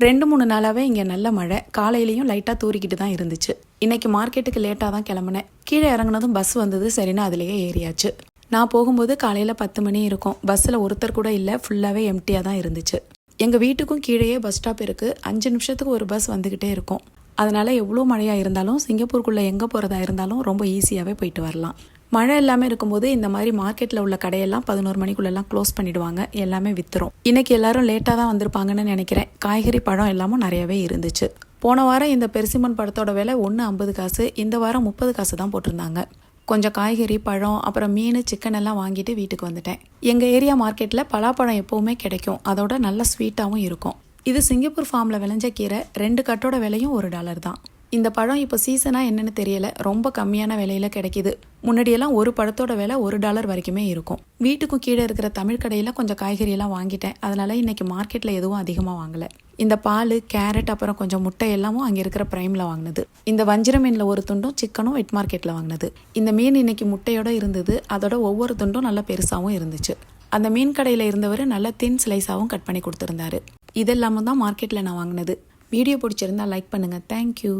2-3 நாளாவே இங்கே நல்ல மழை. காலையிலையும் லைட்டாக தூறிக்கிட்டு தான் இருந்துச்சு. இன்னைக்கு மார்க்கெட்டுக்கு லேட்டாக தான் கிளம்புனேன். கீழே இறங்குனதும் பஸ் வந்தது, சரின்னு அதிலேயே ஏறியாச்சு. நான் போகும்போது காலையில் 10 மணி இருக்கும். பஸ்ஸில் ஒருத்தர் கூட இல்லை, ஃபுல்லாகவே எம்டியாக தான் இருந்துச்சு. எங்கள் வீட்டுக்கும் கீழேயே பஸ் ஸ்டாப் இருக்குது. 5 நிமிஷத்துக்கு ஒரு பஸ் வந்துக்கிட்டே இருக்கும். அதனால் எவ்வளோ மழையாக இருந்தாலும் சிங்கப்பூருக்குள்ளே எங்கே போகிறதா இருந்தாலும் ரொம்ப ஈஸியாகவே போயிட்டு வரலாம். மழை எல்லாமே இருக்கும்போது இந்த மாதிரி மார்க்கெட்டில் உள்ள கடையெல்லாம் 11 மணிக்குள்ளெல்லாம் க்ளோஸ் பண்ணிடுவாங்க. எல்லாமே வித்துரும். இன்னைக்கு எல்லாரும் லேட்டாக தான் வந்திருப்பாங்கன்னு நினைக்கிறேன். காய்கறி பழம் எல்லாமும் நிறையவே இருந்துச்சு. போன வாரம் இந்த பெருசிமன் பழத்தோட விலை 1.50 காசு, இந்த வாரம் 30 காசு தான் போட்டிருந்தாங்க. கொஞ்சம் காய்கறி, பழம், அப்புறம் மீன், சிக்கன் எல்லாம் வாங்கிட்டு வீட்டுக்கு வந்துட்டேன். எங்கள் ஏரியா மார்க்கெட்டில் பலாப்பழம் எப்போவுமே கிடைக்கும். அதோட நல்ல ஸ்வீட்டாகவும் இருக்கும். இது சிங்கப்பூர் ஃபார்மில் விளைஞ்ச கீரை. 2 கட்டோட விலையும் $1 தான். இந்த பழம் இப்போ சீசனாக என்னன்னு தெரியல, ரொம்ப கம்மியான விலையில கிடைக்கிது. முன்னாடியெல்லாம் ஒரு பழத்தோட விலை $1 வரைக்குமே இருக்கும். வீட்டுக்கும் கீழே இருக்கிற தமிழ் கடையில் கொஞ்சம் காய்கறியெல்லாம் வாங்கிட்டேன். அதனால இன்னைக்கு மார்க்கெட்டில் எதுவும் அதிகமாக வாங்கலை. இந்த பால், கேரட், அப்புறம் கொஞ்சம் முட்டை எல்லாமும் அங்கே இருக்கிற பிரைமில் வாங்கினது. இந்த வஞ்சிர மீனில் ஒரு துண்டும் சிக்கனும் வெட் மார்க்கெட்டில் வாங்கினது. இந்த மீன் இன்னைக்கு முட்டையோட இருந்தது. அதோட ஒவ்வொரு துண்டும் நல்லா பெருசாகவும் இருந்துச்சு. அந்த மீன் கடையில் இருந்தவர் நல்ல தின் ஸ்லைஸாகவும் கட் பண்ணி கொடுத்துருந்தாரு. இதெல்லாமும் தான் மார்க்கெட்டில் நான் வாங்கினது. வீடியோ பிடிச்சிருந்தா லைக் பண்ணுங்கள். தேங்க்யூ.